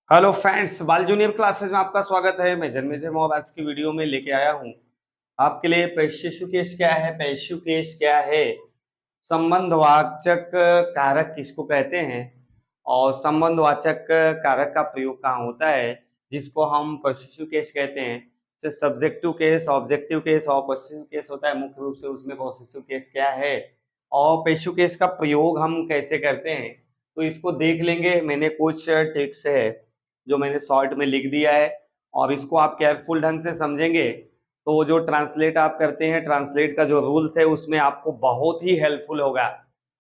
Hello friends, बाल junior classes में आपका स्वागत है। मैं जन्मेजय मोहब आज की वीडियो में लेके आया हूँ आपके लिए पेशेशु केस क्या है, पेशेशु केस क्या है, संबंधवाचक कारक किसको कहते हैं और संबंधवाचक कारक का प्रयोग कहाँ होता है, जिसको हम पेशेशु केस कहते हैं। जैसे सब्जेक्टिव केस, ऑब्जेक्टिव केस और पोसेसिव केस होता है। मुख्य रूप से उसमें पोसेसिव केस क्या है और पेशेशु केस का प्रयोग हम कैसे करते हैं, तो इसको देख लेंगे। मैंने कुछ ट्रिक्स है जो मैंने शॉर्ट में लिख दिया है और इसको आप केयरफुल ढंग से समझेंगे तो जो ट्रांसलेट आप करते हैं, ट्रांसलेट का जो रूल्स है उसमें आपको बहुत ही हेल्पफुल होगा।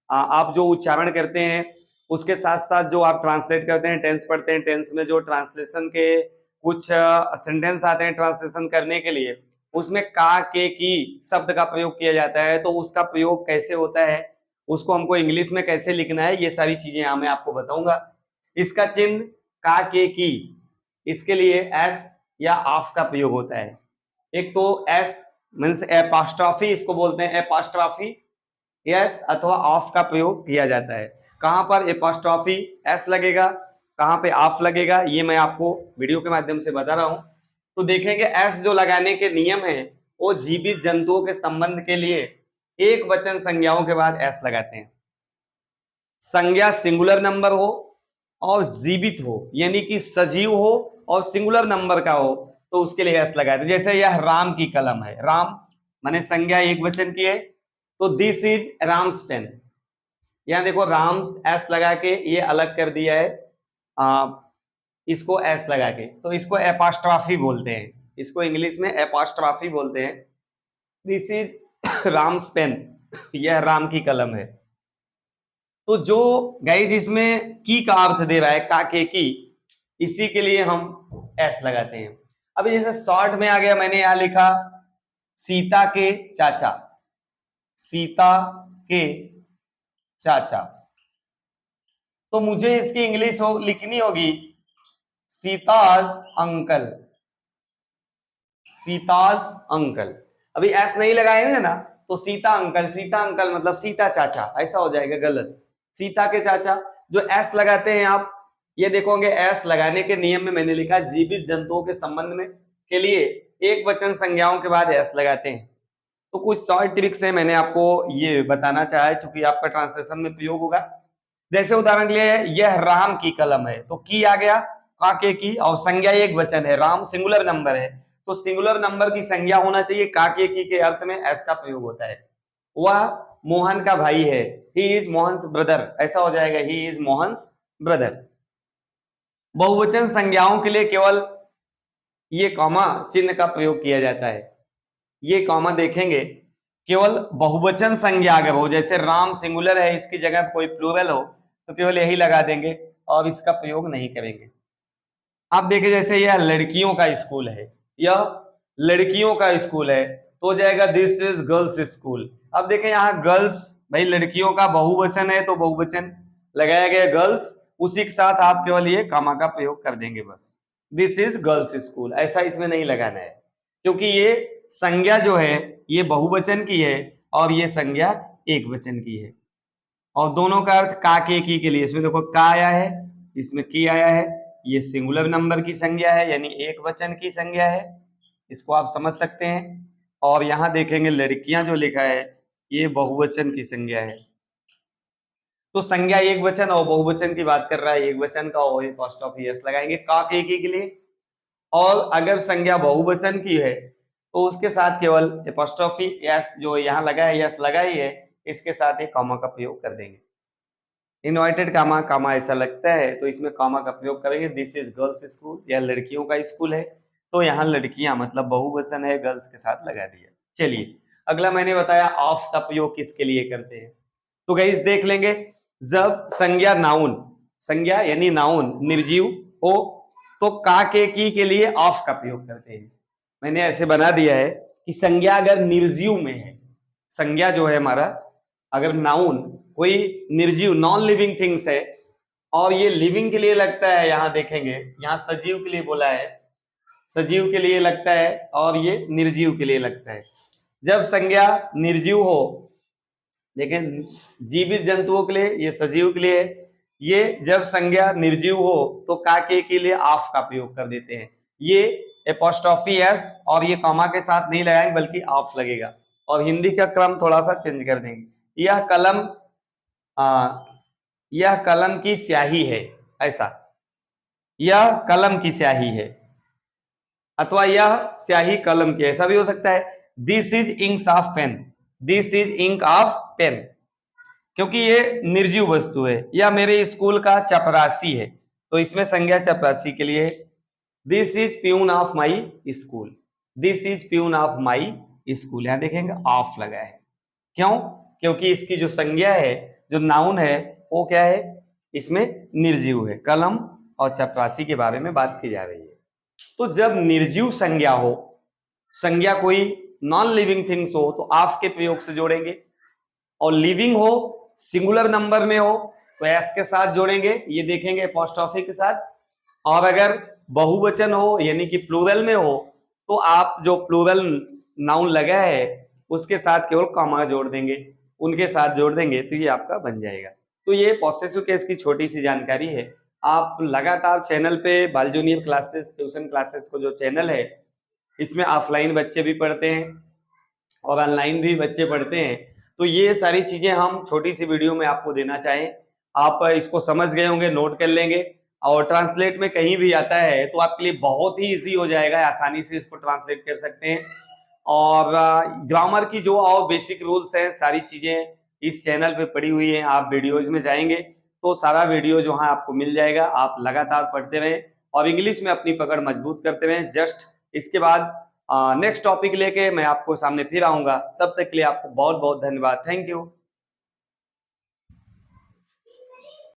आप जो उच्चारण करते हैं उसके साथ साथ जो आप ट्रांसलेट करते हैं, टेंस पढ़ते हैं, टेंस में जो ट्रांसलेशन के कुछ सेंटेंस आते हैं ट्रांसलेशन करने के लिए, उसमें का, के, की शब्द का प्रयोग किया जाता है। तो उसका प्रयोग कैसे होता है, उसको हमको इंग्लिश में कैसे लिखना है, ये सारी चीजें यहाँ मैं आपको बताऊंगा। इसका चिन्ह का, के, की, इसके लिए एस या ऑफ का प्रयोग होता है। एक तो एस मीन्स एपोस्ट्रोफी, इसको बोलते हैं एपोस्ट्रोफी, एस अथवा ऑफ का प्रयोग किया जाता है। कहां पर एपोस्ट्रोफी एस लगेगा, कहां पे ऑफ लगेगा, ये मैं आपको वीडियो के माध्यम से बता रहा हूं। तो देखेंगे एस जो लगाने के नियम है वो जीवित जंतुओं के संबंध के लिए एक वचन संज्ञाओं के बाद एस लगाते हैं। संज्ञा सिंगुलर नंबर हो और जीवित हो, यानी कि सजीव हो और सिंगुलर नंबर का हो, तो उसके लिए एस लगाते हैं। जैसे यह राम की कलम है, राम माने संज्ञा एक वचन की है, तो दिस इज राम्स पेन। यहां देखो राम्स एस लगा के ये अलग कर दिया है, इसको एस लगा के, तो इसको एपोस्ट्रोफी बोलते हैं। इसको इंग्लिश में एपोस्ट्रोफी बोलते हैं। दिस इज राम्स पेन, यह राम की कलम है। तो जो गाइज इसमें की का अर्थ दे रहा है, का, के, की, इसी के लिए हम एस लगाते हैं। अभी जैसे शॉर्ट में आ गया, मैंने यहां लिखा सीता के चाचा, सीता के चाचा, तो मुझे इसकी इंग्लिश लिखनी होगी सीताज अंकल, सीताज अंकल। अभी एस नहीं लगाएंगे ना, तो सीता अंकल, सीता अंकल मतलब सीता चाचा, ऐसा हो जाएगा गलत। सीता के चाचा, जो एस लगाते हैं आप, ये देखोगे एस लगाने के नियम में मैंने लिखा जीवित जंतुओं के संबंध में के लिए एक वचन संज्ञाओं के बाद एस लगाते हैं। तो कुछ शॉर्ट ट्रिक्स है, मैंने आपको ये बताना चाहा, चूंकि आपका ट्रांसलेशन में प्रयोग होगा। जैसे उदाहरण के लिए यह राम की कलम है, तो की आ गया, का, के, की, और संज्ञा एक वचन है, राम सिंगुलर नंबर है, तो सिंगुलर नंबर की संज्ञा होना चाहिए। का, के अर्थ में एस का प्रयोग होता है। वह मोहन का भाई है, ही इज मोहन्स ब्रदर, ऐसा हो जाएगा ही इज मोहन्स ब्रदर। बहुवचन संज्ञाओं के लिए केवल ये कॉमा चिन्ह का प्रयोग किया जाता है। ये कॉमा देखेंगे केवल बहुवचन संज्ञा अगर हो, जैसे राम सिंगुलर है, इसकी जगह कोई प्लूरल हो, तो केवल यही लगा देंगे और इसका प्रयोग नहीं करेंगे। आप देखिए जैसे यह लड़कियों का स्कूल है, यह लड़कियों का स्कूल है, तो जाएगा दिस इज गर्ल्स स्कूल। अब देखें यहाँ गर्ल्स, भाई लड़कियों का बहुवचन है तो बहुवचन लगाया गया गर्ल्स, उसी के साथ आप केवल ये कॉमा का प्रयोग कर देंगे बस, दिस इज गर्ल्स स्कूल, ऐसा इसमें नहीं लगाना है, क्योंकि ये संज्ञा जो है ये बहुवचन की है और ये संज्ञा एक वचन की है। और दोनों का अर्थ का, के, की के लिए, इसमें देखो का आया है, इसमें की आया है, ये सिंगुलर नंबर की संज्ञा है यानी एक वचन की संज्ञा है, इसको आप समझ सकते हैं। और यहां देखेंगे लड़कियां जो लिखा है ये बहुवचन की संज्ञा है। तो संज्ञा एक वचन और बहुवचन की बात कर रहा है, एक वचन का और एपोस्ट्रोफी एस लगाएंगे का, के लिए। और अगर संज्ञा बहुवचन की है तो उसके साथ केवल एपोस्ट्रोफी एस जो यहाँ लगा है, यस लगा ही है, इसके साथ एक कॉमा का प्रयोग कर देंगे। इनवर्टेड कामा, कामा ऐसा लगता है तो इसमें कॉमा का प्रयोग करेंगे। दिस इज गर्ल्स स्कूल, यह लड़कियों का स्कूल है, तो यहाँ लड़कियां मतलब बहुवचन है, गर्ल्स के साथ लगा दिया। चलिए अगला मैंने बताया ऑफ का प्रयोग किसके लिए करते हैं, तो गाइस देख लेंगे। जब संज्ञा नाउन, संज्ञा यानी नाउन निर्जीव हो तो का, के लिए ऑफ का प्रयोग करते हैं। मैंने ऐसे बना दिया है कि संज्ञा अगर निर्जीव में है, संज्ञा जो है हमारा अगर नाउन कोई निर्जीव नॉन लिविंग थिंग्स है और ये लिविंग के लिए लगता है, यहां देखेंगे यहां सजीव के लिए बोला है, सजीव के लिए लगता है और ये निर्जीव के लिए लगता है। जब संज्ञा निर्जीव हो, लेकिन जीवित जंतुओं के लिए, ये सजीव के लिए है, ये जब संज्ञा निर्जीव हो तो के लिए ऑफ का प्रयोग कर देते हैं। ये एपोस्ट्रोफी एस और ये कॉमा के साथ नहीं लगाएंगे बल्कि ऑफ लगेगा। और हिंदी का क्रम थोड़ा सा चेंज कर देंगे। यह कलम की स्याही है, ऐसा, यह कलम की स्याही है, अथवा यह स्याही कलम की, ऐसा भी हो सकता है। This is ink of pen, this is ink of pen, क्योंकि ये निर्जीव वस्तु है। यह मेरे स्कूल का चपरासी है, तो इसमें संज्ञा चपरासी के लिए this is peon of my school, this is peon of my school, यहां देखेंगे ऑफ लगा है। क्यों? क्योंकि इसकी जो संज्ञा है, जो नाउन है, वो क्या है, इसमें निर्जीव है। कलम और चपरासी के बारे में बात की जा रही है। तो जब निर्जीव संज्ञा हो, संज्ञा कोई नॉन लिविंग थिंग्स हो, तो ऑफ के प्रयोग से जोड़ेंगे, और लिविंग हो, सिंगुलर नंबर में हो, तो एस के साथ जोड़ेंगे, ये देखेंगे एपोस्ट्रोफी के साथ। और अगर बहुवचन हो यानी कि प्लूरल में हो, तो आप जो प्लूरल नाउन लगा है उसके साथ केवल कॉमा जोड़ देंगे, उनके साथ जोड़ देंगे, तो ये आपका बन जाएगा। तो ये पॉसेसिव केस की छोटी सी जानकारी है। आप लगातार चैनल पे बाल जूनियर क्लासेस, ट्यूशन क्लासेस को जो चैनल है, इसमें ऑफलाइन बच्चे भी पढ़ते हैं और ऑनलाइन भी बच्चे पढ़ते हैं। तो ये सारी चीजें हम छोटी सी वीडियो में आपको देना चाहें। आप इसको समझ गए होंगे, नोट कर लेंगे, और ट्रांसलेट में कहीं भी आता है तो आपके लिए बहुत ही इजी हो जाएगा, आसानी से इसको ट्रांसलेट कर सकते हैं। और ग्रामर की जो और बेसिक रूल्स हैं, सारी चीजें इस चैनल पे पड़ी हुई हैं। आप वीडियोज में जाएंगे तो सारा वीडियो जो है आपको मिल जाएगा। आप लगातार पढ़ते रहें और इंग्लिश में अपनी पकड़ मजबूत करते रहें। जस्ट इसके बाद नेक्स्ट टॉपिक लेके मैं आपको सामने फिर आऊंगा। तब तक के लिए आपको बहुत बहुत धन्यवाद। Thank you.